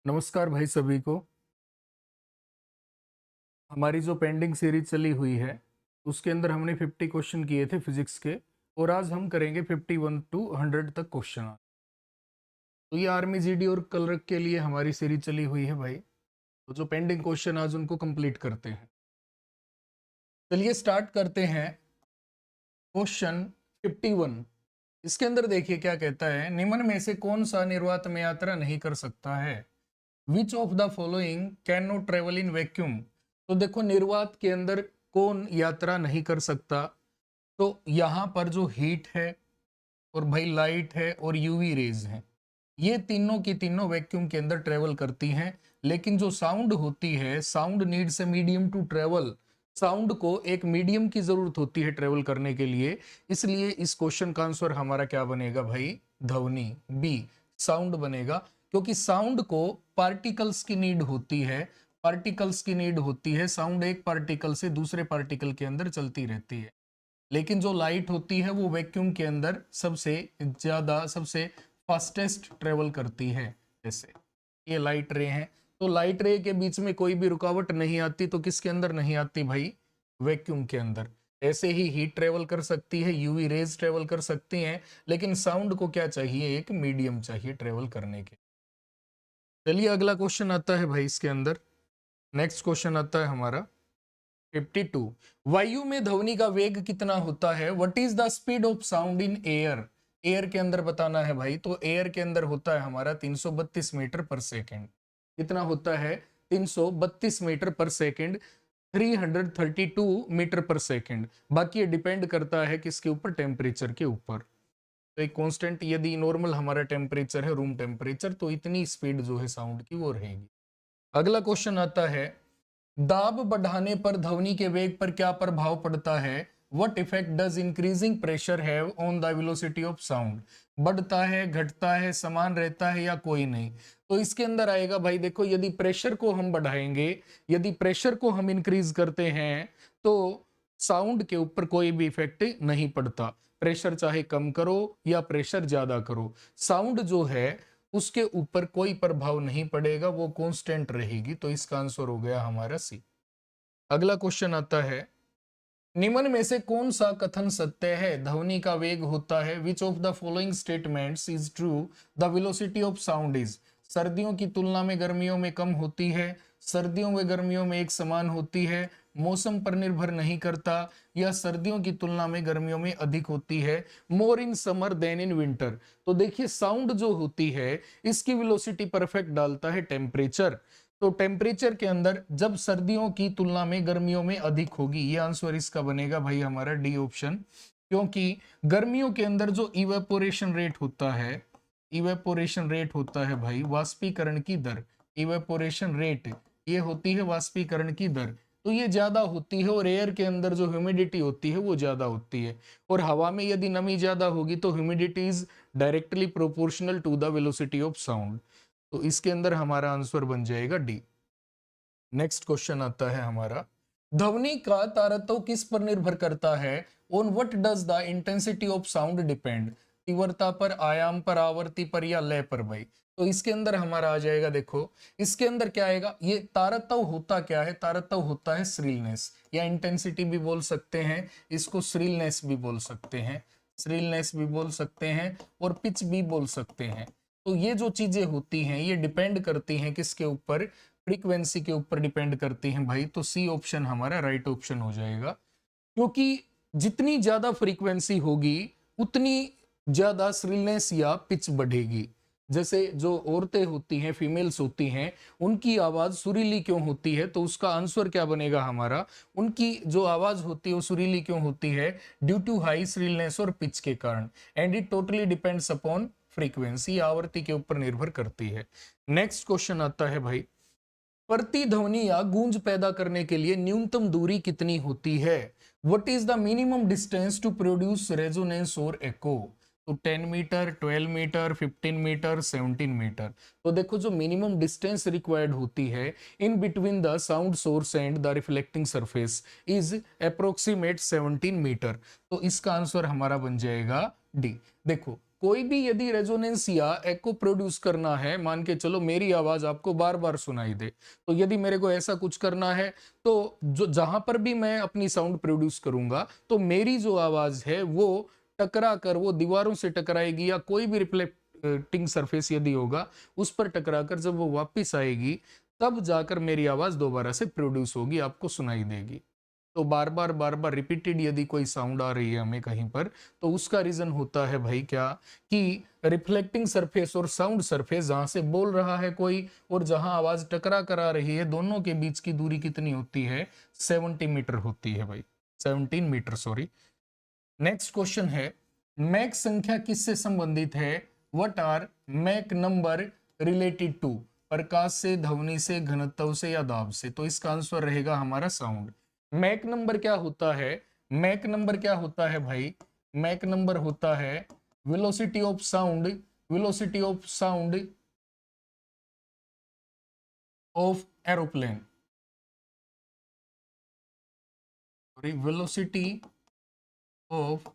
नमस्कार भाई सभी को। हमारी जो पेंडिंग सीरीज चली हुई है उसके अंदर हमने 50 क्वेश्चन किए थे फिजिक्स के, और आज हम करेंगे 51 टू 100 तक क्वेश्चन। तो ये आर्मी जीडी और क्लर्क के लिए हमारी सीरीज चली हुई है भाई। तो जो पेंडिंग क्वेश्चन आज उनको कंप्लीट करते हैं। चलिए स्टार्ट करते हैं। क्वेश्चन 51। इसके अंदर देखिए क्या कहता है, निम्न में से कौन सा निर्वात में यात्रा नहीं कर सकता है। Which of the following can not travel in vacuum. तो देखो निर्वात के अंदर कौन यात्रा नहीं कर सकता। तो यहां पर जो हीट है और भाई लाइट है और यूवी रेज है, ये तीनों की तीनों वैक्यूम के अंदर ट्रेवल करती हैं। लेकिन जो साउंड होती है, sound needs a medium to travel. Sound को एक मीडियम की जरूरत होती है ट्रेवल करने के लिए। इसलिए इस क्वेश्चन का आंसर हमारा क्या बनेगा भाई, ध्वनि, बी साउंड बनेगा। क्योंकि साउंड को पार्टिकल्स की नीड होती है, पार्टिकल्स की नीड होती है। साउंड एक पार्टिकल से दूसरे पार्टिकल के अंदर चलती रहती है। लेकिन जो लाइट होती है वो वैक्यूम के अंदर सबसे ज्यादा, सबसे फास्टेस्ट ट्रेवल करती है। जैसे ये लाइट रे हैं, तो लाइट रे के बीच में कोई भी रुकावट नहीं आती, तो किसके अंदर नहीं आती भाई, वैक्यूम के अंदर। ऐसे ही हीट ट्रेवल कर सकती है, यूवी रेज ट्रेवल कर सकती हैं, लेकिन साउंड को क्या चाहिए, एक मीडियम चाहिए ट्रेवल करने के। चलिए अगला क्वेश्चन आता है भाई इसके अंदर। नेक्स्ट क्वेश्चन आता है हमारा 52। वायु में ध्वनि का वेग कितना होता है। What is the speed of sound in air. Air के अंदर बताना है भाई। तो एयर के अंदर होता है हमारा 332 मीटर पर सेकेंड। कितना होता है, 332 मीटर पर सेकेंड, 332 मीटर पर सेकेंड। बाकी ये डिपेंड करता है किसके ऊपर, टेम्परेचर के ऊपर। तो एक कांस्टेंट, यदि नॉर्मल हमारा टेम्परेचर है, रूम टेम्परेचर, तो इतनी स्पीड जो है साउंड की वो रहेगी। अगला क्वेश्चन आता है, दाब बढ़ाने पर ध्वनि के वेग पर क्या प्रभाव पड़ता है। What effect does increasing pressure have on the velocity of sound. बढ़ता है, घटता है, समान रहता है या कोई नहीं। तो इसके अंदर आएगा भाई, देखो यदि प्रेशर को हम बढ़ाएंगे, यदि प्रेशर को हम इंक्रीज करते हैं तो साउंड के ऊपर कोई भी इफेक्ट नहीं पड़ता। प्रेशर चाहे कम करो या प्रेशर ज्यादा करो, साउंड जो है उसके ऊपर कोई प्रभाव नहीं पड़ेगा, वो कांस्टेंट रहेगी। तो इसका आंसर हो गया हमारा सी। अगला क्वेश्चन आता है, निम्न में से कौन सा कथन सत्य है। ध्वनि का वेग होता है, which of the following statements is true, the velocity of sound is. सर्दियों की तुलना में गर्मियों में कम होती है, सर्दियों व गर्मियों में एक समान होती है, मौसम पर निर्भर नहीं करता, या सर्दियों की तुलना में गर्मियों में अधिक होती है, more in summer than in winter. तो देखिए साउंड जो होती है इसकी वेलोसिटी परफेक्ट डालता है टेम्परेचर। तो टेम्परेचर के अंदर जब सर्दियों की तुलना में गर्मियों में अधिक होगी, ये आंसर इसका बनेगा भाई हमारा डी ऑप्शन। क्योंकि गर्मियों के अंदर जो इवेपोरेशन रेट होता है, इवेपोरेशन रेट होता है भाई वाष्पीकरण की दर। इवेपोरेशन रेट ये होती है वाष्पीकरण की दर, तो ये ज्यादा होती है। और एयर के अंदर जो ह्यूमिडिटी होती है वो ज्यादा होती है, और हवा में यदि नमी ज्यादा होगी तो humidity is directly proportional to the velocity of sound. तो इसके अंदर हमारा आंसर बन जाएगा डी। नेक्स्ट क्वेश्चन आता है हमारा, ध्वनि का तारतम्य किस पर निर्भर करता है। On what does the intensity of sound depend. तीव्रता पर, आयाम पर, आवृत्ति पर, या लय पर भाई। तो इसके अंदर हमारा आ जाएगा, देखो इसके अंदर क्या आएगा, ये तारतम्य होता क्या है, तारतम्य होता है श्रीलनेस, या इंटेंसिटी भी बोल सकते हैं इसको, श्रीलनेस भी बोल सकते हैं, श्रीलनेस भी बोल सकते हैं, और पिच भी बोल सकते हैं। तो ये जो चीजें होती हैं ये डिपेंड करती हैं किसके ऊपर, फ्रीक्वेंसी के ऊपर डिपेंड करती हैं भाई। तो सी ऑप्शन हमारा राइट ऑप्शन हो जाएगा। क्योंकि जितनी ज्यादा फ्रीक्वेंसी होगी उतनी ज्यादा श्रिलनेस या पिच बढ़ेगी। जैसे जो औरतें होती हैं, फीमेल्स होती हैं, उनकी आवाज सुरीली क्यों होती है, तो उसका आंसर क्या बनेगा हमारा, उनकी जो आवाज होती है वो सुरीली क्यों होती है, ड्यू टू हाई श्रिलनेस और पिच के कारण। And it totally depends upon frequency, आवृत्ति के ऊपर निर्भर करती है। नेक्स्ट क्वेश्चन आता है भाई, प्रतिध्वनि या गूंज पैदा करने के लिए न्यूनतम दूरी कितनी होती है। What is the minimum distance to produce resonance और एको। तो 10 मीटर, 12 मीटर, 15 मीटर, 17 मीटर। तो देखो जो मिनिमम डिस्टेंस रिक्वायर्ड होती है in between the sound source and the reflecting surface is approximate 17 metre. तो इसका आंसर हमारा बन जाएगा डी। देखो कोई भी यदि रेजोनेंस या एको प्रोड्यूस करना है, मान के चलो मेरी आवाज आपको बार बार सुनाई दे, तो यदि मेरे को ऐसा कुछ करना है तो जो जहां पर भी मैं अपनी साउंड प्रोड्यूस करूंगा तो मेरी जो आवाज है वो टकरा कर वो दीवारों से टकराएगी या कोई भी रिफ्लेक्टिंग सरफेस यदि होगा उस पर टकरा कर जब वो वापस आएगी तब जाकर मेरी आवाज दोबारा से प्रोड्यूस होगी, आपको सुनाई देगी। तो बार बार रिपीटेड यदि कोई साउंड आ रही है हमें कहीं पर, तो उसका रीजन होता है भाई क्या, कि रिफ्लेक्टिंग सरफेस और साउंड सरफेस जहां से बोल रहा है कोई और जहां आवाज टकरा कर आ रही है, दोनों के बीच की दूरी कितनी होती है, 70 मीटर होती है भाई, 17 मीटर सॉरी। नेक्स्ट क्वेश्चन है, मैक संख्या किससे संबंधित है, what are Mach number related to, प्रकाश से, ध्वनि से, घनत्व से या दाब से। तो इसका आंसर रहेगा हमारा साउंड। मैक नंबर क्या होता है, मैक नंबर क्या होता है भाई, मैक नंबर होता है velocity of sound, velocity of sound of aeroplane, sorry velocity of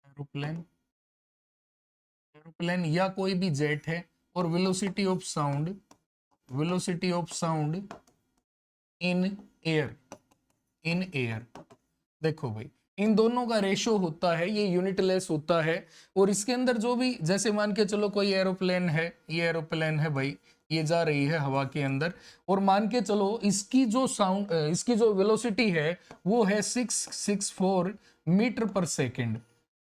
aeroplane, aeroplane या कोई भी जेट है, और velocity of sound, velocity of sound in air, in air. देखो भाई इन दोनों का रेशो होता है, ये यूनिटलेस होता है, और इसके अंदर जो भी, जैसे मान के चलो कोई एरोप्लेन है, ये एरोप्लेन है भाई, ये जा रही है हवा के अंदर, और मान के चलो इसकी जो साउंड, इसकी जो वेलोसिटी है वो है 664 मीटर पर सेकेंड,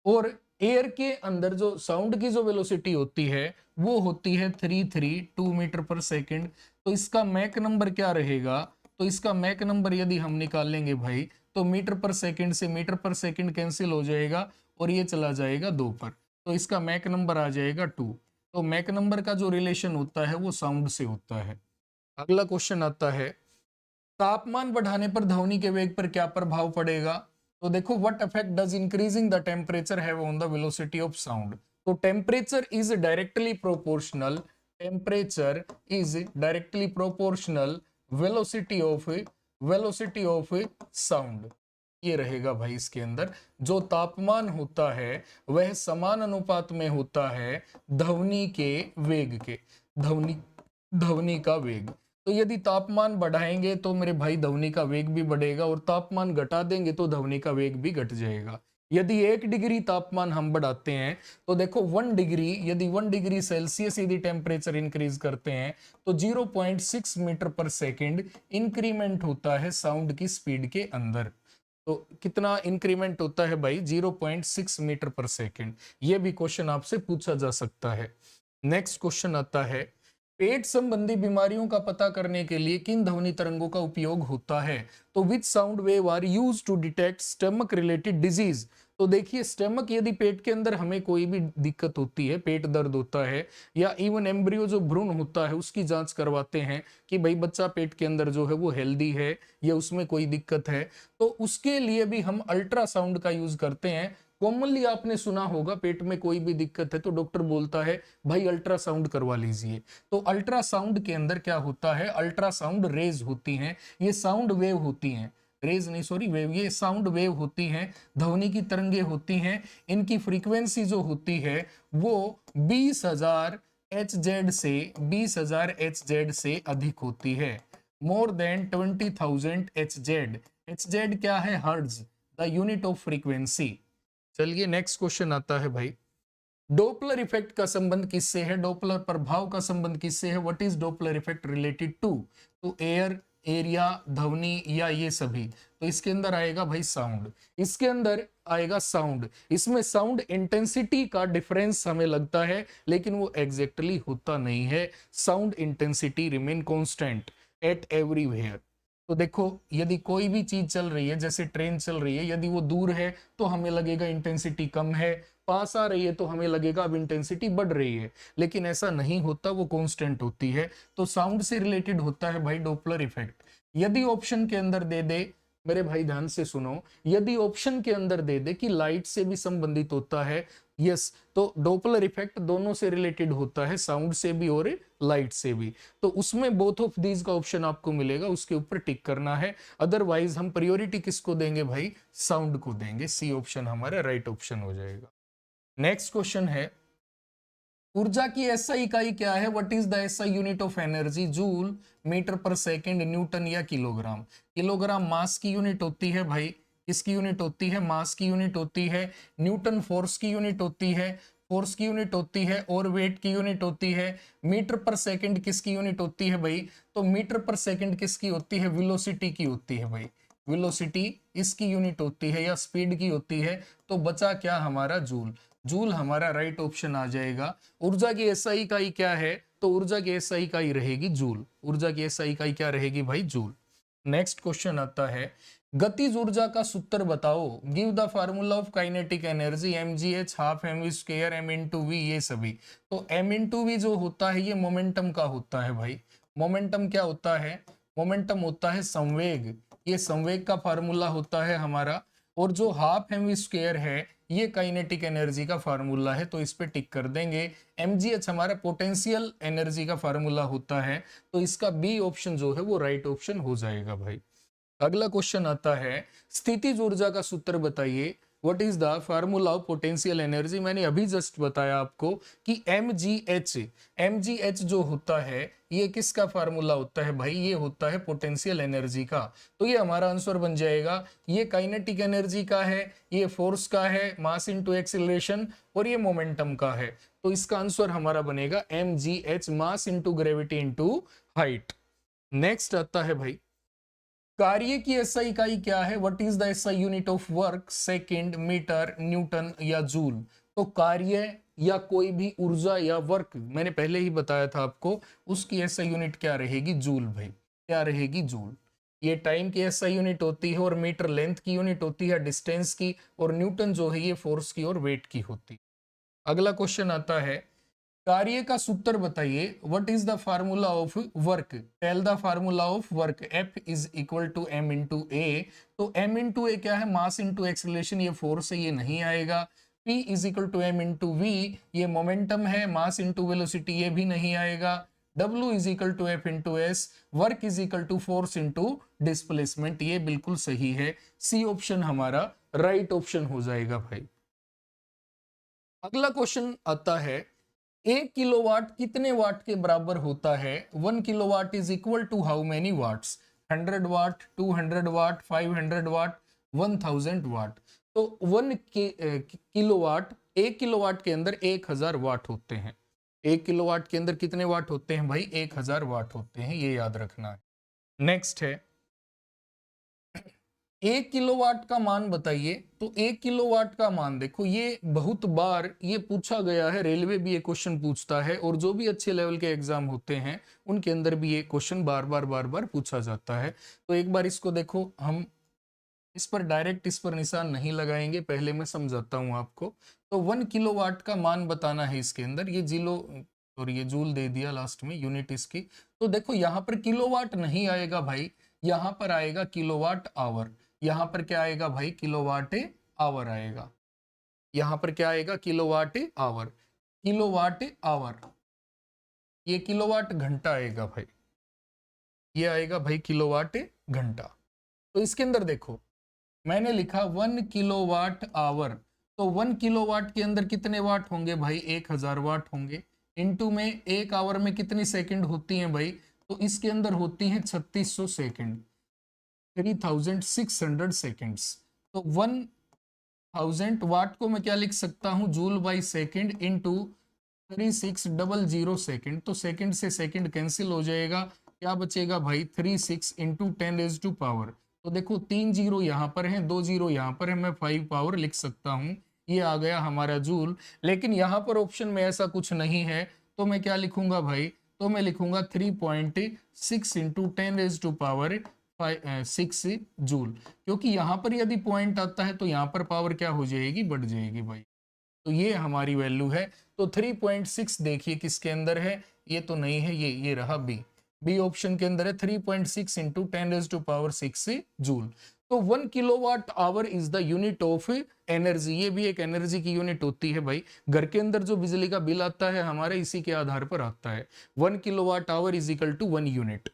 और एयर के अंदर जो साउंड की जो वेलोसिटी होती है वो होती है 332 मीटर पर सेकेंड। तो इसका मैक नंबर क्या रहेगा, तो इसका मैक नंबर यदि हम निकालेंगे भाई तो मीटर पर सेकंड से मीटर पर सेकंड कैंसिल हो जाएगा और ये चला जाएगा 2 पर, तो इसका मैक नंबर आ जाएगा 2। तो मैक नंबर का जो रिलेशन होता है वो साउंड से होता है। अगला क्वेश्चन आता है, तापमान बढ़ाने पर ध्वनि के वेग पर क्या प्रभाव पड़ेगा। तो देखो, what effect does increasing the temperature have on the velocity of sound. तो temperature is directly proportional, temperature is directly proportional velocity of sound. ये रहेगा भाई इसके अंदर जो तापमान होता है वह समान अनुपात में होता है ध्वनि के वेग के, ध्वनि ध्वनि का वेग। तो यदि तापमान बढ़ाएंगे तो मेरे भाई ध्वनि का वेग भी बढ़ेगा, और तापमान घटा देंगे तो ध्वनि का वेग भी घट जाएगा। यदि 1 डिग्री तापमान हम बढ़ाते हैं तो देखो 1 डिग्री, यदि 1 डिग्री सेल्सियस यदि टेम्परेचर इंक्रीज करते हैं तो 0.6 मीटर पर सेकेंड इंक्रीमेंट होता है साउंड की स्पीड के अंदर। तो कितना इंक्रीमेंट होता है भाई, 0.6 मीटर पर सेकेंड। यह भी क्वेश्चन आपसे पूछा जा सकता है। नेक्स्ट क्वेश्चन आता है, पेट संबंधी बीमारियों का पता करने के लिए किन ध्वनि तरंगों का उपयोग होता है। तो which sound wave are used to detect stomach related disease. तो देखिए, स्टमक यदि पेट के अंदर हमें कोई भी दिक्कत होती है, पेट दर्द होता है, या इवन एम्ब्रियो जो भ्रूण होता है उसकी जांच करवाते हैं कि भाई बच्चा पेट के अंदर जो है वो हेल्दी है या उसमें कोई दिक्कत है, तो उसके लिए भी हम अल्ट्रासाउंड का यूज करते हैं। कॉमनली आपने सुना होगा, पेट में कोई भी दिक्कत है तो डॉक्टर बोलता है भाई अल्ट्रासाउंड करवा लीजिए। तो अल्ट्रासाउंड के अंदर क्या होता है, अल्ट्रासाउंड रेज होती हैं, ये साउंड वेव होती हैं, रेज नहीं सॉरी वेव, ये साउंड वेव होती हैं, ध्वनि की तरंगे होती हैं। इनकी फ्रीक्वेंसी जो होती है वो 20,000 HZ से 20,000 HZ से अधिक होती है, मोर देन 20,000 HZ। HZ क्या है, hertz, the unit of frequency. चलिए नेक्स्ट क्वेश्चन आता है भाई, डोपलर इफेक्ट का संबंध किससे है, डोपलर प्रभाव का संबंध किससे है, what is Doppler effect related to. तो एयर, एरिया, ध्वनि या ये सभी। तो इसके अंदर आएगा भाई साउंड, इसके अंदर आएगा साउंड। इसमें साउंड इंटेंसिटी का डिफरेंस हमें लगता है लेकिन वो एग्जैक्टली होता नहीं है, sound intensity remain constant eight everywhere. तो देखो, यदि कोई भी चीज चल रही है, जैसे ट्रेन चल रही है, यदि वो दूर है तो हमें लगेगा इंटेंसिटी कम है, पास आ रही है तो हमें लगेगा अब इंटेंसिटी बढ़ रही है, लेकिन ऐसा नहीं होता, वो कांस्टेंट होती है। तो साउंड से रिलेटेड होता है भाई डोपलर इफेक्ट। यदि ऑप्शन के अंदर दे दे, मेरे भाई ध्यान से सुनो, यदि ऑप्शन के अंदर दे दे कि लाइट से भी संबंधित होता है, यस, तो डोपलर इफेक्ट दोनों से रिलेटेड होता है, साउंड से भी और लाइट से भी। तो उसमें बोथ ऑफ दीज का ऑप्शन आपको मिलेगा, उसके ऊपर टिक करना है। अदरवाइज हम प्रायोरिटी किसको देंगे भाई, साउंड को देंगे। सी ऑप्शन हमारा राइट ऑप्शन हो जाएगा। नेक्स्ट क्वेश्चन है, ऊर्जा की एसआई इकाई क्या है? What is the SI unit of energy? Joule, metre पर सेकंड, न्यूटन या किलोग्राम? किलोग्राम मास की यूनिट होती है भाई, किसकी यूनिट होती है? मास की यूनिट होती है। न्यूटन फोर्स की यूनिट होती है, फोर्स की यूनिट होती है, और वेट की यूनिट होती है। मीटर पर सेकंड किसकी यूनिट होती है भाई? तो मीटर पर सेकंड किसकी होती है? वेलोसिटी की होती है भाई, वेलोसिटी इसकी यूनिट होती है या स्पीड की होती है। तो बचा क्या हमारा? जूल। जूल हमारा राइट ऑप्शन आ जाएगा। ऊर्जा की एसआई इकाई क्या है? तो ऊर्जा की एसआई इकाई रहेगी जूल। ऊर्जा की एसआई इकाई क्या रहेगी भाई? जूल। नेक्स्ट क्वेश्चन आता है, गतिज ऊर्जा का सूत्र बताओ। Give the formula of kinetic energy. mgh, half mv square, m into v, ये सभी। तो m इंटू वी जो होता है ये मोमेंटम का होता है भाई। मोमेंटम क्या होता है? मोमेंटम होता है संवेग, ये संवेग का फार्मूला होता है हमारा। और जो हाफ mv स्क्वायर है ये काइनेटिक एनर्जी का फार्मूला है, तो इस पे टिक कर देंगे। mgh हमारा पोटेंशियल एनर्जी का फार्मूला होता है, तो इसका बी ऑप्शन जो है वो राइट ऑप्शन हो जाएगा भाई। अगला क्वेश्चन आता है, स्थितिज ऊर्जा का सूत्र बताइए। What is the formula of potential energy? मैंने अभी जस्ट बताया आपको कि mgh जो होता है ये किसका फार्मूला होता है भाई? ये होता है पोटेंशियल एनर्जी का। तो ये हमारा आंसर बन जाएगा। ये काइनेटिक एनर्जी का है, ये फोर्स का है, मास इनटू एक्सीलरेशन, और ये मोमेंटम का है। तो इसका आंसर हमारा बनेगा mgh, mass into gravity into height. Next आता है भाई, कार्य की एसआई इकाई क्या है? What is the SI unit of work? Second, metre, newton या जूल? तो कार्य या कोई भी ऊर्जा या वर्क, मैंने पहले ही बताया था आपको, उसकी एसआई यूनिट क्या रहेगी? जूल भाई। क्या रहेगी? जूल। ये टाइम की एसआई यूनिट होती है, और मीटर लेंथ की यूनिट होती है, डिस्टेंस की, और न्यूटन जो है ये फोर्स की और वेट की होती है। अगला क्वेश्चन आता है, कार्य का सूत्र बताइए। What is the formula of work? Tell the formula of work. F is equal to m into a. तो m इंटू ए क्या है? मास इंटू एक्सीलरेशन, ये फोर्स है, ये नहीं आएगा। P is equal to m into v, ये momentum है। मास इंटू वेलोसिटी, ये भी नहीं आएगा। W is equal to F into s. Work is equal to force into displacement, ये बिल्कुल सही है। सी ऑप्शन हमारा राइट ऑप्शन हो जाएगा भाई। अगला क्वेश्चन आता है, 1 किलोवाट कितने वाट के बराबर होता है? 1 kilowatt is equal to how many watts? 100 watt, 200 watt, 500 watt, 1000 watt. तो 1 किलोवाट, 1 किलोवाट के अंदर 1000 वाट होते हैं। 1 किलोवाट के अंदर कितने वाट होते हैं भाई? 1000 वाट होते हैं, ये याद रखना है। नेक्स्ट है, 1 किलोवाट का मान बताइए। तो 1 किलोवाट का मान देखो, ये बहुत बार ये पूछा गया है, रेलवे भी ये क्वेश्चन पूछता है, और जो भी अच्छे लेवल के एग्जाम होते हैं उनके अंदर भी ये क्वेश्चन बार बार पूछा जाता है। तो एक बार इसको देखो, हम इस पर डायरेक्ट इस पर निशान नहीं लगाएंगे, पहले मैं समझाता हूं आपको। तो 1 किलोवाट का मान बताना है इसके अंदर। ये जिलो और ये जूल दे दिया लास्ट में, यूनिट इसकी। तो देखो यहाँ पर किलोवाट नहीं आएगा भाई, यहाँ पर आएगा किलोवाट आवर। यहाँ पर क्या आएगा भाई? किलोवाट आवर आएगा। यहाँ पर क्या आएगा? Kilowatt hour. किलोवाट आवर, ये किलोवाट घंटा आएगा भाई, ये आएगा भाई किलोवाट घंटा। तो इसके अंदर देखो, मैंने लिखा 1 किलोवाट आवर। तो 1 किलोवाट के अंदर कितने वाट होंगे भाई? 1000 वाट होंगे। इनटू में 1 आवर में कितनी सेकंड होती हैं भाई? तो इसके अंदर होती हैं 3600 सेकंड, 3600 सेकंड्स। तो 1000 वाट को मैं क्या लिख सकता हूं? Joule by second into 3600 second. तो सेकंड से सेकंड कैंसिल हो जाएगा, क्या बचेगा भाई? 36 इंटू 10⁻⁴। तो देखो 3 जीरो यहाँ पर है, 2 जीरो यहाँ पर है, मैं 5 पावर लिख सकता हूँ। ये आ गया हमारा जूल। लेकिन यहाँ पर ऑप्शन में ऐसा कुछ नहीं है, तो मैं क्या लिखूंगा भाई? तो मैं लिखूंगा 3.6 इंटू 10⁻⁶ जूल। क्योंकि यहाँ पर यदि पॉइंट आता है तो यहाँ पर पावर क्या हो जाएगी? बढ़ जाएगी भाई। तो ये हमारी वैल्यू है। तो 3.6 देखिए किसके अंदर है? ये तो नहीं है, ये रहा बी। बी ऑप्शन के अंदर है 3.6 इंटू 10⁻⁶ जूल। तो 1 kilowatt hour is the unit of energy. ये भी एक एनर्जी की यूनिट होती है भाई। घर के अंदर जो बिजली का बिल आता है हमारे, इसी के आधार पर आता है। 1 kilowatt hour is equal to 1 unit.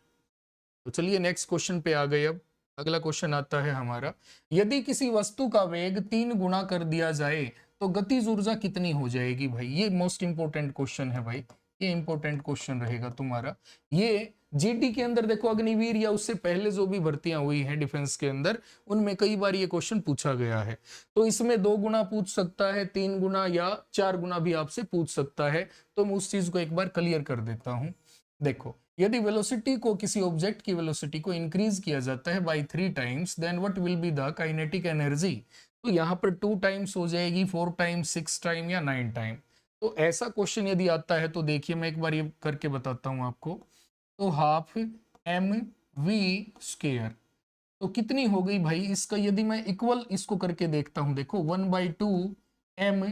तो चलिए नेक्स्ट क्वेश्चन पे आ गए। अब अगला क्वेश्चन आता है हमारा, यदि किसी वस्तु का वेग 3 गुना कर दिया जाए तो गतिज ऊर्जा कितनी हो जाएगी भाई? ये मोस्ट इंपोर्टेंट क्वेश्चन है भाई, ये इंपॉर्टेंट क्वेश्चन रहेगा तुम्हारा। ये जीडी के अंदर देखो, अग्निवीर या उससे पहले जो भी भर्तियां हुई हैं डिफेंस के अंदर, उनमें कई बार ये क्वेश्चन पूछा गया है। तो इसमें 2 गुना पूछ सकता है, 3 गुना या 4 गुना भी आपसे पूछ सकता है। तो मैं उस चीज को एक बार क्लियर कर देता हूं। देखो, यदि वेलोसिटी को, किसी ऑब्जेक्ट की वेलोसिटी को इंक्रीज किया जाता है by 3 times, then what will be the kinetic energy? तो यहाँ पर 2 टाइम्स हो जाएगी, 4 टाइम्स, 6 टाइम या 9 टाइम। तो ऐसा क्वेश्चन यदि आता है तो देखिए मैं एक बार ये करके बताता हूं आपको। तो हाफ एम वी स्क्वायर, तो कितनी हो गई भाई? इसका यदि मैं इक्वल इसको करके देखता हूं, देखो 1/2 एम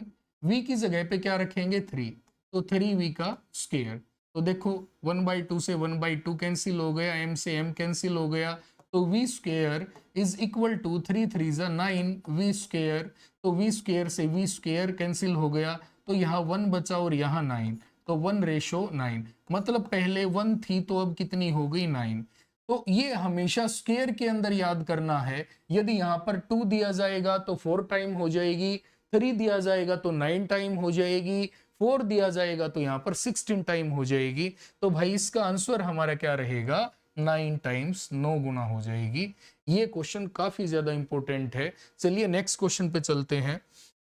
वी की जगह पे क्या रखेंगे? 3, तो 3v का स्क्वायर। तो देखो 1/2 से 1/2 कैंसिल हो गया, m से m कैंसिल हो गया, तो v square is equal to 3 3 जा 9 v स्क्वायर। तो v स्क्वायर से v स्क्वायर कैंसिल हो गया, तो यहाँ 1 बचा और यहाँ 9, तो 1:9। मतलब पहले 1 थी तो अब कितनी हो गई? 9। तो ये हमेशा स्क्वायर के अंदर याद करना है। यदि यहाँ पर 2 दिया जाएगा तो 4 टाइम हो जाएगी, 3 दिया जाएगा तो 9 टाइम हो जाएगी, 4 दिया जाएगा तो यहाँ पर 16 टाइम हो जाएगी। तो भाई इसका आंसर हमारा क्या रहेगा? 9 टाइम्स, 9 गुना हो जाएगी। ये क्वेश्चन काफी ज्यादा इंपॉर्टेंट है। चलिए नेक्स्ट क्वेश्चन पे चलते हैं।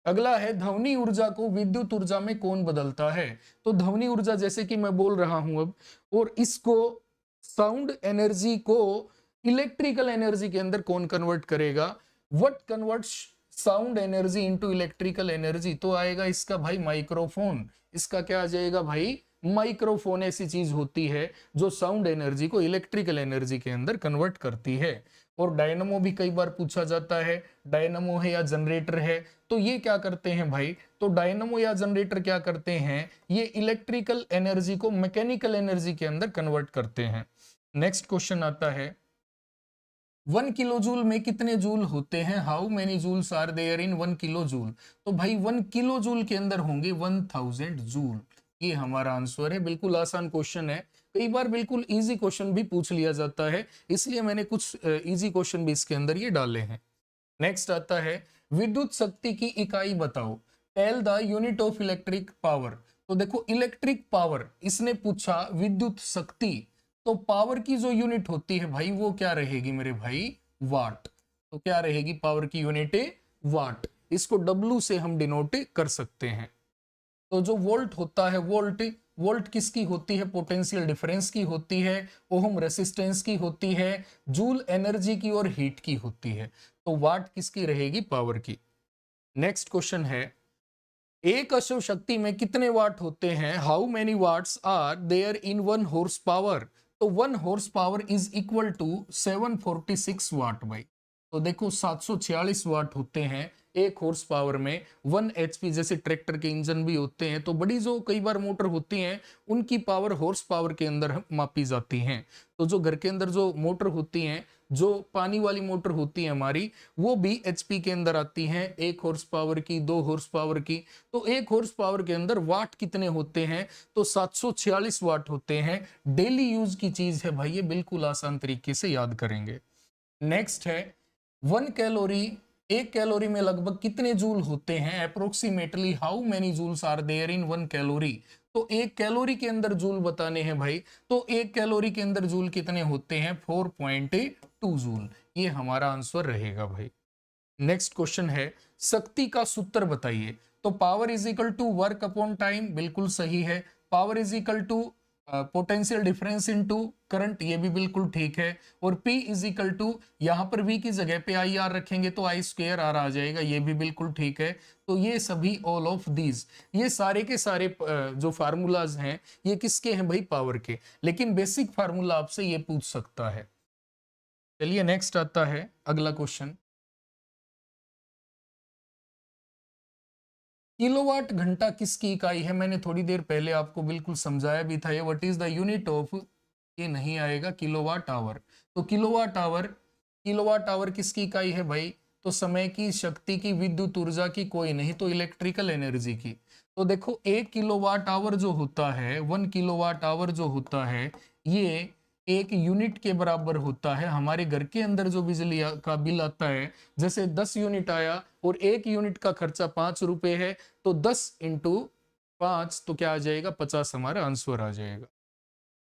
अगला है, ध्वनि ऊर्जा को विद्युत ऊर्जा में कौन बदलता है? तो ध्वनि ऊर्जा जैसे कि मैं बोल रहा हूं अब, और इसको साउंड एनर्जी को इलेक्ट्रिकल एनर्जी के अंदर कौन कन्वर्ट करेगा? What converts sound energy into electrical energy? तो आएगा इसका भाई माइक्रोफोन। इसका क्या आ जाएगा भाई? माइक्रोफोन ऐसी चीज होती है जो साउंड एनर्जी को इलेक्ट्रिकल एनर्जी के अंदर कन्वर्ट करती है। और डायनामो भी कई बार पूछा जाता है, डायनामो है या जनरेटर है, तो ये क्या करते हैं भाई? तो डायनामो या जनरेटर क्या करते हैं? ये इलेक्ट्रिकल एनर्जी को मैकेनिकल एनर्जी के अंदर कन्वर्ट करते हैं। नेक्स्ट क्वेश्चन आता है, 1 किलो जूल में कितने जूल होते हैं? How many joules are there in 1 kilo joule? तो भाई 1 किलो जूल के अंदर होंगे 1000 जूल। ये हमारा आंसर है। बिल्कुल आसान क्वेश्चन है। कई बार बिल्कुल इजी क्वेश्चन भी पूछ लिया जाता है, इसलिए मैंने कुछ इजी क्वेश्चन भी इसके अंदर ये डाले हैं। नेक्स्ट आता है, विद्युत शक्ति की इकाई बताओ। Tell the unit of electric power. तो देखो इलेक्ट्रिक पावर इसने पूछा, विद्युत शक्ति, तो पावर की जो यूनिट होती है भाई वो क्या रहेगी मेरे भाई? वाट। तो क्या रहेगी पावर की यूनिट? वाट। इसको W से हम डिनोट कर सकते हैं। तो जो वोल्ट होता है, वोल्ट किसकी होती है? पोटेंशियल डिफरेंस की होती है, ओहम रेसिस्टेंस की होती है, जूल एनर्जी की और हीट की होती है। तो वाट किसकी रहेगी? पावर की। नेक्स्ट क्वेश्चन है, एक अश्व शक्ति में कितने वाट होते हैं? How many watts are there in 1 horse power? तो 1 horse power is equal to 746 watt भाई। तो देखो 746 वाट होते हैं एक हॉर्स पावर में। 1 HP जैसे ट्रैक्टर के इंजन भी होते हैं, तो बड़ी जो कई बार मोटर होती हैं उनकी पावर हॉर्स पावर के अंदर मापी जाती हैं। तो जो घर के अंदर जो मोटर होती हैं, जो पानी वाली मोटर होती है हमारी, वो भी HP के अंदर आती हैं, 1 हॉर्स पावर की, 2 हॉर्स पावर की। तो 1 हॉर्स पावर के अंदर वाट कितने होते हैं? तो 746 वाट होते हैं। डेली यूज की चीज है भाई, ये बिल्कुल आसान तरीके से याद करेंगे। नेक्स्ट है, 1 कैलोरी, 1 कैलोरी में लगभग कितने जूल होते हैं? Approximately how many joules are there in 1 calorie? तो 1 कैलोरी के अंदर जूल बताने हैं भाई। तो 1 कैलोरी के अंदर जूल कितने होते हैं? 4.2 जूल। ये हमारा आंसर रहेगा भाई। नेक्स्ट क्वेश्चन है, शक्ति का सूत्र बताइए। तो power is equal to work upon time, बिल्कुल सही है। Power is equal to potential difference into current, ये भी बिल्कुल ठीक है। और P इज इक्वल टू, यहाँ पर V की जगह पे IR रखेंगे तो I स्क्वायर R आ जाएगा, ये भी बिल्कुल ठीक है। तो ये सभी ऑल ऑफ दीज, ये सारे के सारे जो फार्मूलाज हैं ये किसके हैं भाई? पावर के। लेकिन बेसिक फार्मूला आपसे ये पूछ सकता है। चलिए नेक्स्ट आता है अगला क्वेश्चन, किलोवाट घंटा किसकी इकाई है? मैंने थोड़ी देर पहले आपको बिल्कुल समझाया भी था। ये what is the unit of, ये नहीं आएगा, किलोवाट आवर। तो किलोवाट आवर किसकी इकाई है भाई? तो समय की, शक्ति की, विद्युत ऊर्जा की, कोई नहीं, तो इलेक्ट्रिकल एनर्जी की। तो देखो 1 किलोवाट आवर जो होता है, 1 किलोवाट आवर जो होता है, ये 1 यूनिट के बराबर होता है। हमारे घर के अंदर जो बिजली का बिल आता है, जैसे 10 यूनिट आया और 1 यूनिट का खर्चा 5 रुपए है, तो 10 इंटू 5 तो क्या आ जाएगा, 50 हमारा आंसर आ जाएगा।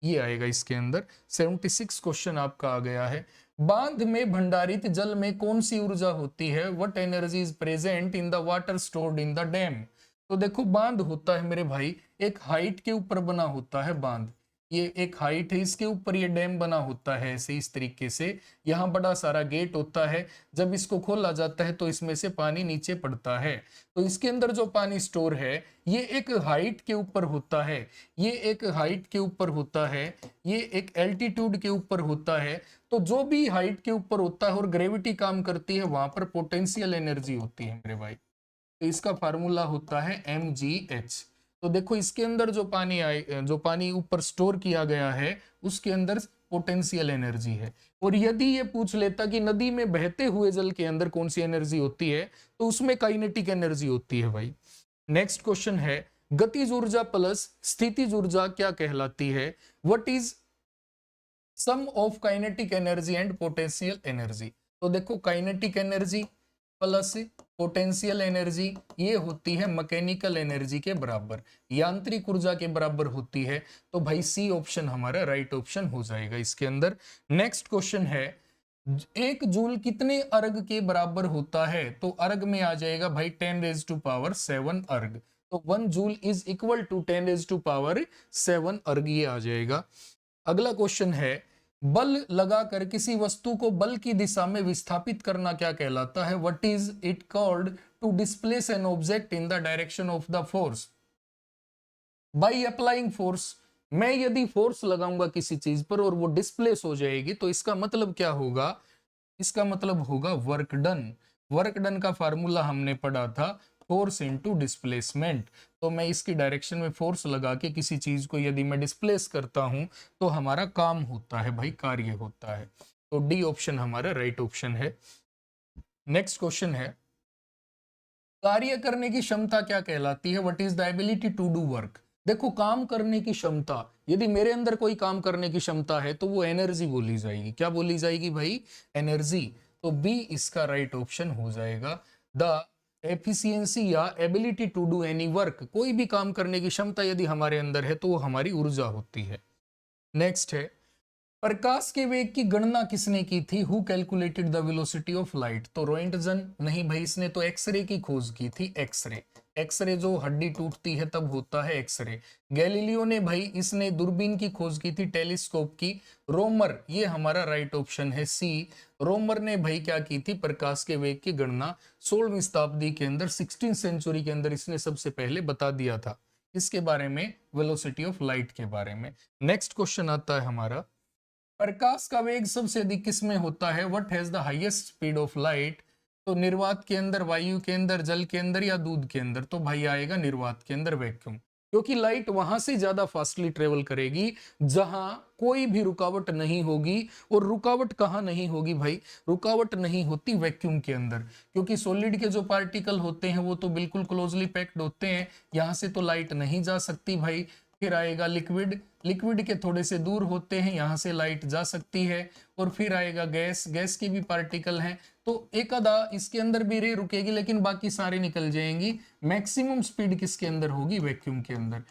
ये आएगा इसके अंदर। 76 क्वेश्चन आपका आ गया है। बांध में भंडारित जल में कौन सी ऊर्जा होती है? What energy is present in the water stored in the dam? तो देखो, बांध होता है मेरे भाई एक हाइट के ऊपर बना होता है बांध। ये एक हाइट है, इसके ऊपर ये डैम बना होता है ऐसे इस तरीके से। यहाँ बड़ा सारा गेट होता है, जब इसको खोला जाता है तो इसमें से पानी नीचे पड़ता है। तो इसके अंदर जो पानी स्टोर है ये एक हाइट के ऊपर होता है, ये एक हाइट के ऊपर होता है, ये एक एल्टीट्यूड के ऊपर होता है। तो जो भी हाइट के ऊपर होता है और ग्रेविटी काम करती है, वहां पर पोटेंशियल एनर्जी होती है मेरे भाई। तो इसका फार्मूला होता है mgh। तो देखो इसके अंदर जो पानी ऊपर स्टोर किया गया है उसके अंदर पोटेंशियल एनर्जी है। और यदि ये पूछ लेता कि नदी में बहते हुए जल के अंदर कौन सी एनर्जी होती है, तो उसमें काइनेटिक एनर्जी होती है भाई। नेक्स्ट क्वेश्चन है, गतिज ऊर्जा प्लस स्थितिज ऊर्जा क्या कहलाती है? What is sum of kinetic energy and potential energy? तो देखो, kinetic energy plus potential energy ये होती है मैकेनिकल एनर्जी के बराबर, यांत्रिक ऊर्जा के बराबर होती है। तो भाई सी ऑप्शन हमारा राइट ऑप्शन हो जाएगा इसके अंदर। नेक्स्ट क्वेश्चन है, 1 जूल कितने अर्ग के बराबर होता है? तो अर्ग में आ जाएगा भाई 10⁻⁷ अर्ग। तो 1 जूल इज इक्वल टू 10⁻⁷ अर्ग, ये आ जाएगा। अगला क्वेश्चन है, बल लगाकर किसी वस्तु को बल की दिशा में विस्थापित करना क्या कहलाता है? What is it called to displace an object in the direction of the force by applying force. मैं यदि फोर्स लगाऊंगा किसी चीज पर और वो डिस्प्लेस हो जाएगी, तो इसका मतलब क्या होगा? इसका मतलब होगा वर्क डन। वर्क डन का फार्मूला हमने पढ़ा था फोर्स इनटू डिस्प्लेसमेंट। तो मैं इसकी डायरेक्शन में फोर्स लगा के किसी चीज को यदि मैं डिस्प्लेस करता हूं तो हमारा काम होता है भाई, कार्य होता है। तो डी ऑप्शन हमारा राइट ऑप्शन है। नेक्स्ट क्वेश्चन है, कार्य करने की क्षमता क्या कहलाती है? What is the ability to do work? देखो, काम करने की क्षमता, यदि मेरे अंदर कोई काम करने की क्षमता है तो वो एनर्जी बोली जाएगी। क्या बोली जाएगी भाई? एनर्जी। तो बी इसका राइट ऑप्शन हो जाएगा। द एफिशिएंसी या ability to do any work, कोई भी काम करने की क्षमता यदि हमारे अंदर है तो वो हमारी ऊर्जा होती है। नेक्स्ट है, प्रकाश के वेग की गणना किसने की थी? Who calculated the velocity of light? तो रोइंटजन नहीं भाई, इसने तो एक्सरे की खोज की थी। एक्सरे, एक्सरे जो हड्डी टूटती है तब होता है एक्सरे। गैलीलियो ने भाई इसने दूरबीन की खोज की थी, टेलीस्कोप की। रोमर, ये हमारा राइट ऑप्शन है सी। रोमर ने भाई क्या की थी? प्रकाश के वेग की गणना 16वीं शताब्दी के अंदर, 16th सेंचुरी के अंदर इसने सबसे पहले बता दिया था इसके बारे में, वेलोसिटी ऑफ लाइट के बारे में। नेक्स्ट क्वेश्चन आता है हमारा, प्रकाश का वेग सबसे अधिक किस में होता है? What has the highest speed of light? तो निर्वात के अंदर, वायु के अंदर, जल के अंदर या दूध के अंदर? तो भाई आएगा निर्वात के अंदर, वैक्यूम। क्योंकि लाइट वहां से ज्यादा फास्टली ट्रेवल करेगी जहां कोई भी रुकावट नहीं होगी। और रुकावट कहां नहीं होगी भाई? रुकावट नहीं होती वैक्यूम के अंदर, क्योंकि सॉलिड के जो पार्टिकल होते हैं वो तो बिल्कुल क्लोजली पैक्ड होते हैं, यहां से तो लाइट नहीं जा सकती भाई। फिर आएगा लिक्विड, लिक्विड के थोड़े से दूर होते हैं, यहां से लाइट जा सकती है। और फिर आएगा गैस, गैस के भी पार्टिकल हैं, तो एक आधा इसके अंदर भी रे रुकेगी, लेकिन बाकी सारे निकल जाएंगी। मैक्सिमम स्पीड किसके अंदर होगी? वैक्यूम के अंदर।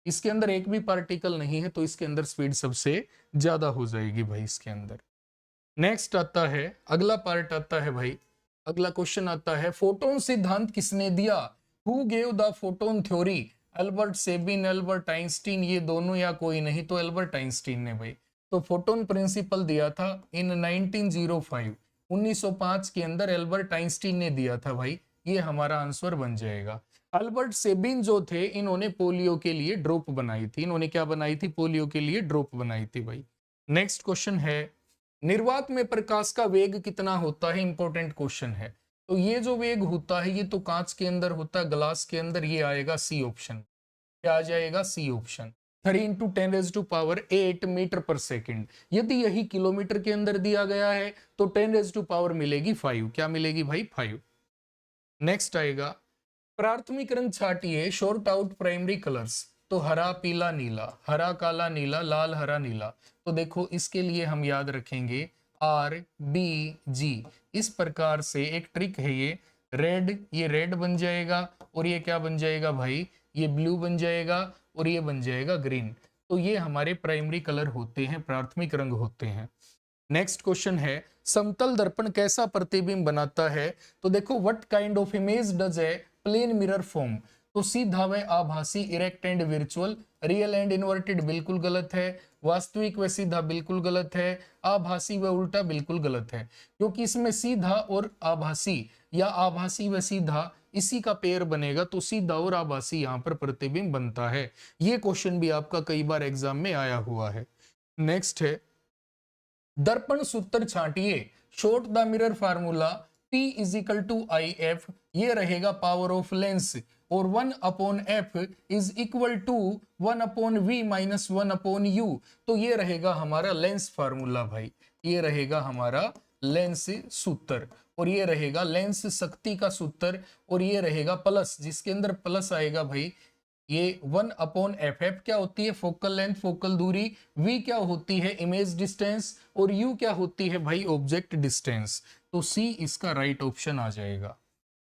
इसके अंदर एक भी पार्टिकल नहीं है तो इसके अंदर स्पीड सबसे ज्यादा हो जाएगी भाई इसके अंदर। नेक्स्ट आता है, अगला पार्ट आता है भाई, अगला क्वेश्चन आता है, फोटोन सिद्धांत किसने दिया? Who gave the photon theory? Albert Sabin, Albert Einstein, ये दोनों या कोई नहीं? तो अल्बर्ट आइंस्टीन ने भाई। तो फोटोन प्रिंसिपल दिया था इन 1905, 1905 के अंदर अल्बर्ट आइंस्टीन ने दिया था भाई। ये हमारा आंसर बन जाएगा। अल्बर्ट सेबिन जो थे, इन्होंने पोलियो के लिए ड्रॉप बनाई थी। इन्होंने क्या बनाई थी? पोलियो के लिए ड्रॉप बनाई थी भाई। नेक्स्ट क्वेश्चन है, निर्वात में प्रकाश का वेग कितना होता है? इंपॉर्टेंट क्वेश्चन है। तो ये जो वेग होता है ये तो कांच के अंदर होता है, ग्लास के अंदर, ये आएगा सी ऑप्शन। क्या आ जाएगा? C option. 3 × 10⁸ मीटर पर सेकेंड। यदि यही किलोमीटर के अंदर दिया गया है तो 10⁻⁵ मिलेगी 5। क्या मिलेगी भाई? 5। नेक्स्ट आएगा, प्राथमिक रंग छाटिए, शॉर्ट आउट प्राइमरी कलर्स। तो हरा पीला नीला, हरा काला नीला, लाल हरा नीला। तो देखो इसके लिए हम याद रखेंगे RBG। इस प्रकार से एक ट्रिक है ये रेड बन जाएगा और ये क्या बन जाएगा भाई, ये ब्लू बन जाएगा और ये बन जाएगा ग्रीन। तो ये हमारे प्राइमरी कलर होते हैं, प्राथमिक रंग होते हैं। नेक्स्ट क्वेश्चन है समतल दर्पण कैसा प्रतिबिंब बनाता है? तो देखो what kind of image does a plane mirror form? तो सीधा व आभासी, erect and virtual, real and inverted बिल्कुल गलत है, वास्तविक व सीधा बिल्कुल गलत है, आभासी व उल्टा बिल्कुल गलत है। क्योंकि इसमें सीधा और आभासी या आभासी व सीधा इसी का पेयर बनेगा, तो सीधा और आभासी यहाँ पर प्रतिबिंब बनता है। ये क्वेश्चन भी आपका कई बार एग्जाम में आया हुआ है। नेक्स्ट है दर्पण सूत्र छांटिए, short the mirror formula, P is equal to IF, ये रहेगा पावर ऑफ लेंस, और 1/F is equal to 1/V minus 1/U। तो ये रहेगा हमारा लेंस फार्मूला भाई, ये रहेगा हमारा लेंस सूत्र, और ये रहेगा लेंस शक्ति का सूत्र, और ये रहेगा प्लस, जिसके अंदर प्लस आएगा भाई ये 1/FF क्या होती है, फोकल लेंथ, फोकल दूरी, V क्या होती है, इमेज डिस्टेंस, और U क्या होती है भाई, ऑब्जेक्ट डिस्टेंस। तो C इसका राइट ऑप्शन आ जाएगा।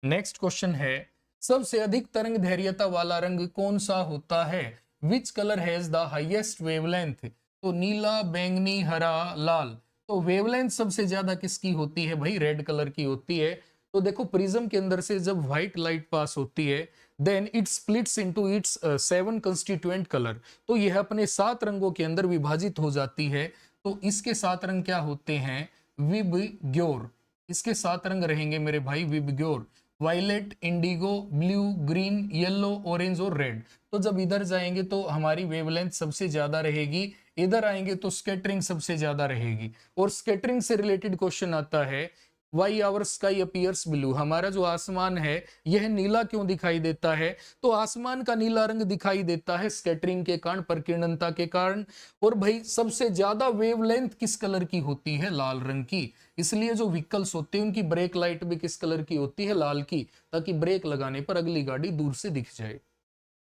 नेक्स्ट क्वेश्चन है सबसे अधिक तरंग धैर्यता वाला रंग कौन सा होता है? Which colour has the highest wavelength? तो नीला, बैंगनी, हरा, लाल। तो वेवलेंथ सबसे ज्यादा किसकी होती है भाई, रेड कलर की होती है। तो देखो प्रिज्म के अंदर से जब व्हाइट लाइट पास होती है then it splits into its 7 constituent colour. तो यह अपने 7 रंगों के अंदर विभाजित हो जाती है। तो इसके 7 रंग क्या होते हैं, विबग्योर। इसके 7 रंग रहेंगे मेरे भाई VIBGYOR, violet, indigo, blue, green, yellow, orange और रेड। तो जब इधर जाएंगे तो हमारी वेवलेंथ सबसे ज्यादा रहेगी, इधर आएंगे तो स्कैटरिंग सबसे ज्यादा रहेगी। और स्कैटरिंग से रिलेटेड क्वेश्चन आता है why our sky appears blue, हमारा जो आसमान है यह नीला क्यों दिखाई देता है? तो आसमान का नीला रंग दिखाई देता है स्कैटरिंग के कारण, प्रकीर्णनता के कारण। और भाई सबसे ज्यादा वेवलेंथ किस कलर की होती है, लाल रंग की। इसलिए जो व्हीकल्स होते हैं उनकी ब्रेक लाइट भी किस कलर की होती है, लाल की, ताकि ब्रेक लगाने पर अगली गाड़ी दूर से दिख जाए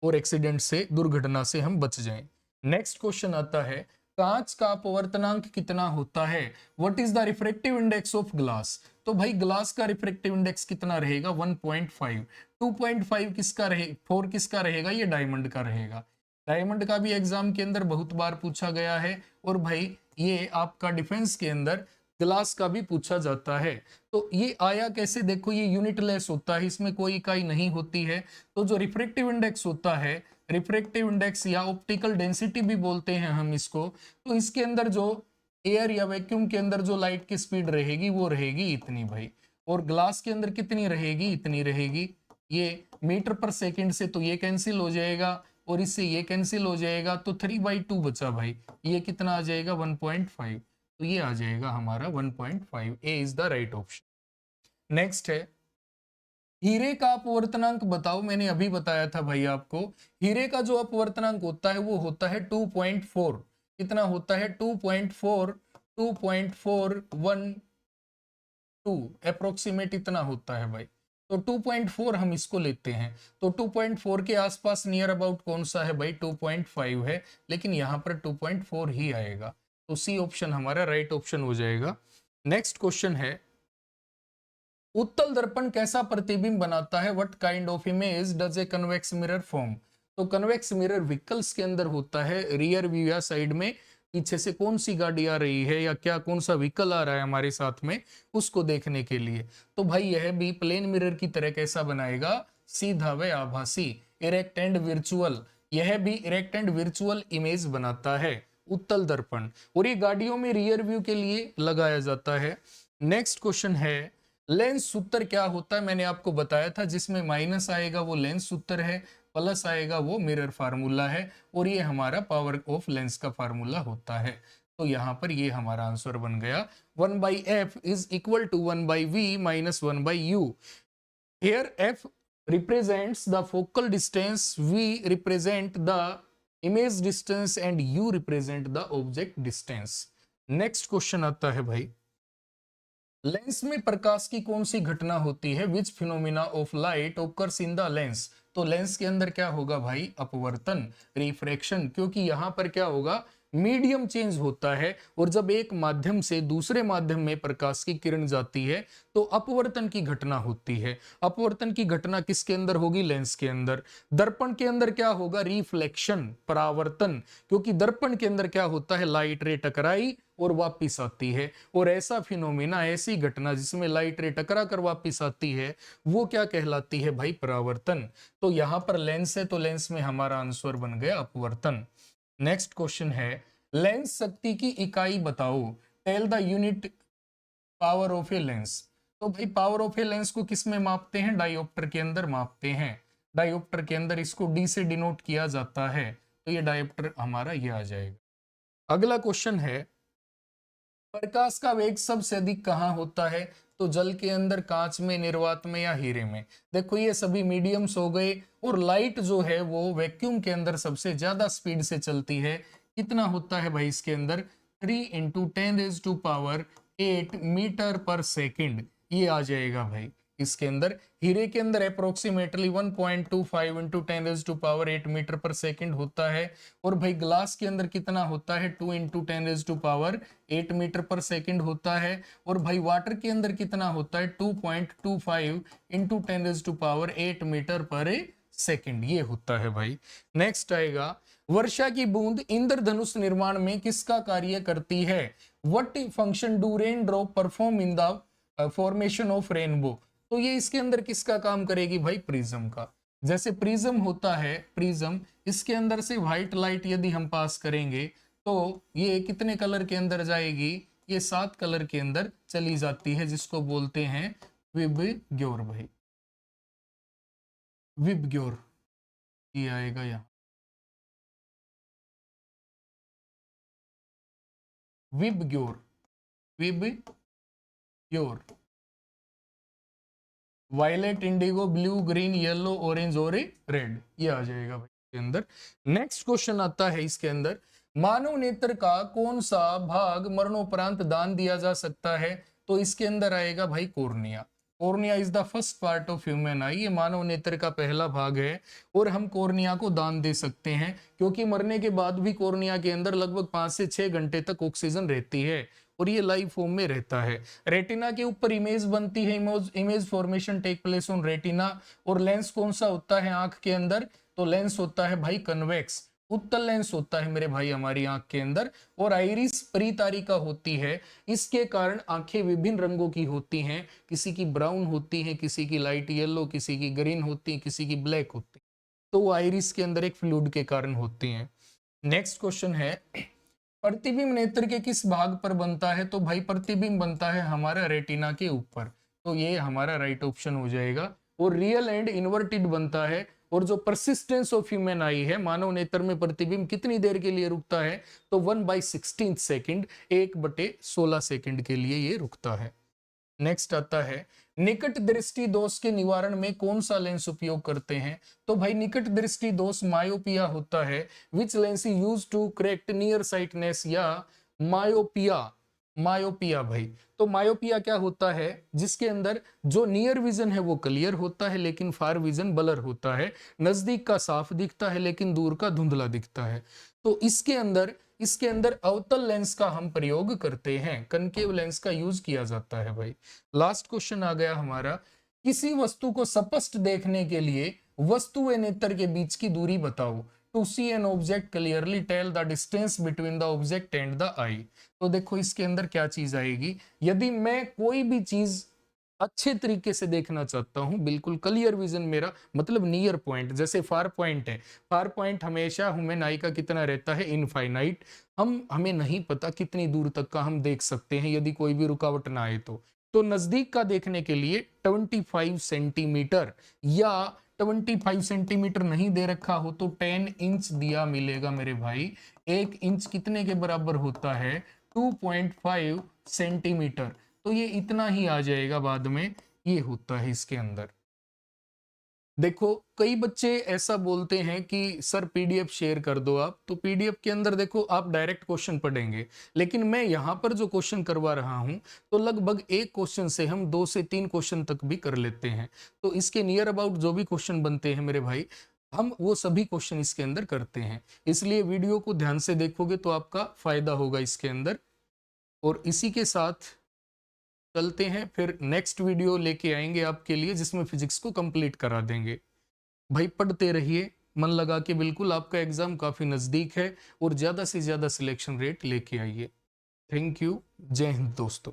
और एक्सीडेंट से, दुर्घटना से हम बच जाएं। नेक्स्ट क्वेश्चन आता है कांच का अपवर्तनांक कितना होता है? What is the refractive index of glass? तो भाई ग्लास का रिफ्रैक्टिव इंडेक्स कितना रहेगा, 1.5। 2.5 किसका रहे, 4 किसका रहेगा, ये डायमंड का रहेगा। डायमंड का भी एग्जाम के अंदर बहुत बार पूछा गया है, और भाई ये आपका डिफेंस के अंदर ग्लास का भी पूछा जाता है। तो ये आया कैसे, देखो ये यूनिटलेस होता है, इसमें कोई इकाई नहीं होती है। तो जो रिफ्रैक्टिव इंडेक्स होता है, रिफ्रैक्टिव इंडेक्स या ऑप्टिकल डेंसिटी भी बोलते हैं हम इसको, तो इसके अंदर जो एयर या वैक्यूम के अंदर जो लाइट की स्पीड रहेगी वो रहेगी इतनी भाई, और ग्लास के अंदर कितनी रहेगी, इतनी रहेगी। ये मीटर पर सेकंड से तो ये कैंसिल हो जाएगा, और इससे ये कैंसिल हो जाएगा, तो 3/2 बचा भाई, ये कितना आ जाएगा, 1.5। तो ये आ जाएगा हमारा 1.5, A is the right option. Next है हीरे का अपवर्तनांक बताओ। मैंने अभी बताया था भाई आपको, हीरे का जो अपवर्तनांक होता है वो होता है 2.4। कितना होता है, 2.4, 2.412 अप्रोक्सीमेट इतना होता है भाई। तो 2.4 हम इसको लेते हैं, तो 2.4 के आसपास नियर अबाउट कौन सा है भाई, 2.5 है, लेकिन यहाँ पर 2.4 ही आएगा। तो सी ऑप्शन हमारा राइट ऑप्शन हो जाएगा। नेक्स्ट क्वेश्चन है उत्तल दर्पण कैसा प्रतिबिंब बनाता है? What kind of image does a convex mirror form? तो कन्वेक्स मिरर व्हीकल्स के अंदर होता है, रियर व्यू या साइड में, पीछे से कौन सी गाड़ी आ रही है या क्या कौन सा व्हीकल आ रहा है हमारे साथ में, उसको देखने के लिए। तो भाई यह भी प्लेन मिरर की तरह कैसा बनाएगा, सीधा व आभासी, इरेक्ट एंड वर्चुअल। यह भी इरेक्ट एंड वर्चुअल इमेज बनाता है उत्तल दर्पण, और ये गाड़ियों में रियर व्यू के लिए लगाया जाता है। नेक्स्ट क्वेश्चन है लेंस सूत्र क्या होता है? मैंने आपको बताया था, जिसमें माइनस आएगा वो लेंस सूत्र है, प्लस आएगा वो मिरर फार्मूला है, और ये हमारा पावर ऑफ लेंस का फार्मूला होता है। तो यहाँ पर ये हमारा आंसर बन गया 1/F is equal to 1/V minus 1/U। Here F represents the focal distance, V represent the image distance and U represent the object distance। Next question आता है भाई लेंस में प्रकाश की कौन सी घटना होती है? Which phenomena of light occurs in the lens? तो लेंस के अंदर क्या होगा भाई, अपवर्तन, रिफ्रैक्शन, क्योंकि यहां पर क्या होगा, मीडियम चेंज होता है और जब एक माध्यम से दूसरे माध्यम में प्रकाश की किरण जाती है तो अपवर्तन की घटना होती है। अपवर्तन की घटना किसके अंदर होगी, लेंस के अंदर। दर्पण के अंदर क्या होगा, रिफ्लेक्शन, परावर्तन, क्योंकि दर्पण के अंदर क्या होता है, लाइट रे टकराई और वापिस आती है, और ऐसा फिनोमेना, ऐसी घटना जिसमें लाइट रे टकरा कर वापिस आती है वो क्या कहलाती है भाई, परावर्तन। तो यहां पर लेंस है तो लेंस में हमारा आंसर बन गया अपवर्तन। नेक्स्ट क्वेश्चन है, लेंस शक्ति की इकाई बताओ, tell the unit power of a lens. तो भाई पावर ऑफ ए लेंस को किस में मापते हैं, डायोप्टर के अंदर मापते हैं। डायोप्टर के अंदर इसको डी से डिनोट किया जाता है, तो ये डायोप्टर हमारा ये आ जाएगा। अगला क्वेश्चन है, प्रकाश का वेग सबसे अधिक कहाँ होता है, तो जल के अंदर, कांच में, निर्वात में या हीरे में। देखो ये सभी मीडियम्स हो गए, और लाइट जो है वो वैक्यूम के अंदर सबसे ज्यादा स्पीड से चलती है। कितना होता है भाई इसके अंदर, 3 × 10⁸ मीटर पर सेकेंड, ये आ जाएगा भाई इसके अंदर। हीरे के अंदर अप्रोक्सीमेटली 1.25 × 10⁸ मीटर पर सेकेंड होता है। और भाई ग्लास के अंदर कितना होता है, 2 × 10⁸ मीटर पर सेकेंड होता है। और भाई वाटर के अंदर कितना होता है, 2.25 × 10⁸ मीटर पर सेकेंड, ये होता है भाई। नेक्स्ट आएगा, वर्षा की बूंद इंद्रधनुष निर्माण में किसका कार्य करती है। What function do rain drop perform in the formation of rainbow. तो ये इसके अंदर किसका काम करेगी भाई, प्रिज्म का। जैसे प्रिज्म होता है, प्रिज्म, इसके अंदर से व्हाइट लाइट यदि हम पास करेंगे तो ये कितने कलर के अंदर जाएगी, ये 7 कलर के अंदर चली जाती है, जिसको बोलते हैं विबग्योर भाई, विबग्योर, ये आएगा यहाँ, VIBGYOR, VIBGYOR. Violet, indigo, blue, green, yellow, orange और रेड, ये आ जाएगा भाई इसके अंदर। नेक्स्ट क्वेश्चन आता है इसके अंदर, मानव नेत्र का कौन सा भाग मरणोपरांत दान दिया जा सकता है। तो इसके अंदर आएगा भाई cornea. Cornea is the first part of human आई, ये मानव नेत्र का पहला भाग है, और हम कॉर्निया को दान दे सकते हैं, क्योंकि मरने के बाद भी कॉर्निया के अंदर लगभग 5 से 6 घंटे तक ऑक्सीजन रहती है, और ये लाइव फॉर्म में रहता है। रेटिना के ऊपर इमेज बनती है, image formation take place on retina. और लेंस कौन सा होता है आंख के अंदर, तो लेंस होता है भाई कन्वेक्स, उत्तल लेंस होता है मेरे भाई हमारी आंख के अंदर। और आइरिस परितारिका होती है, इसके कारण आंखें विभिन्न रंगों की होती हैं, किसी की ब्राउन होती है, किसी की लाइट येलो, किसी की ग्रीन होती है, किसी की ब्लैक होती है, तो वो आइरिस के अंदर एक फ्लूइड के कारण होती हैं। नेक्स्ट क्वेश्चन है, प्रतिबिंब नेत्र के किस भाग पर बनता है। तो भाई प्रतिबिंब बनता है हमारा रेटिना के ऊपर, तो ये हमारा राइट ऑप्शन हो जाएगा। और रियल एंड इन्वर्टेड बनता है। और जो परसिस्टेंस ऑफ ह्यूमन आई है, मानव नेत्र में प्रतिबिंब कितनी देर के लिए रुकता है, तो 1/16 सेकेंड, 1/16 सेकेंड के लिए ये रुकता है। नेक्स्ट आता है, निकट दृष्टि दोष के निवारण में कौन सा लेंस उपयोग करते हैं। तो भाई निकट दृष्टि दोष मायोपिया होता है, which lens is used to correct near sightness या मायोपिया। मायोपिया भाई, तो मायोपिया क्या होता है, जिसके अंदर जो नियर विजन है वो क्लियर होता है लेकिन फार विजन ब्लर होता है, नजदीक का साफ दिखता है लेकिन दूर का धुंधला दिखता है। तो इसके अंदर अवतल लेंस का हम प्रयोग करते हैं, कनकेव लेंस का यूज किया जाता है भाई। लास्ट क्वेश्चन आ गया हमारा, किसी वस्तु को स्पष्ट देखने के लिए वस्तु व नेत्र के बीच की दूरी बताओ। To see an object clearly tell the distance between the object and the eye. तो देखो इसके अंदर क्या चीज आएगी, यदि मैं कोई भी चीज अच्छे तरीके से देखना चाहता हूं, बिल्कुल क्लियर विजन मेरा, मतलब नियर पॉइंट, जैसे फार पॉइंट है, फार पॉइंट हमेशा ह्यूमन आई का कितना रहता है, इनफाइनाइट, हमें नहीं पता कितनी दूर तक का हम देख सकते हैं यदि कोई भी रुकावट ना आए तो नजदीक का देखने के लिए 25 सेंटीमीटर, या 25 सेंटीमीटर नहीं दे रखा हो तो 10 इंच दिया मिलेगा मेरे भाई। 1 इंच कितने के बराबर होता है, 2.5 सेंटीमीटर, तो ये इतना ही आ जाएगा बाद में, ये होता है इसके अंदर। देखो कई बच्चे ऐसा बोलते हैं कि सर पीडीएफ शेयर कर दो आप, तो पीडीएफ के अंदर देखो आप डायरेक्ट क्वेश्चन पढ़ेंगे, लेकिन मैं यहाँ पर जो क्वेश्चन करवा रहा हूँ तो लगभग एक क्वेश्चन से हम 2 से 3 क्वेश्चन तक भी कर लेते हैं। तो इसके नियर अबाउट जो भी क्वेश्चन बनते हैं मेरे भाई, हम वो सभी क्वेश्चन इसके अंदर करते हैं। इसलिए वीडियो को ध्यान से देखोगे तो आपका फायदा होगा इसके अंदर। और इसी के साथ चलते हैं, फिर नेक्स्ट वीडियो लेके आएंगे आपके लिए जिसमें फिजिक्स को कंप्लीट करा देंगे। भाई पढ़ते रहिए मन लगा के, बिल्कुल आपका एग्जाम काफी नजदीक है और ज्यादा से ज्यादा सिलेक्शन रेट लेके आइए। थैंक यू, जय हिंद दोस्तों।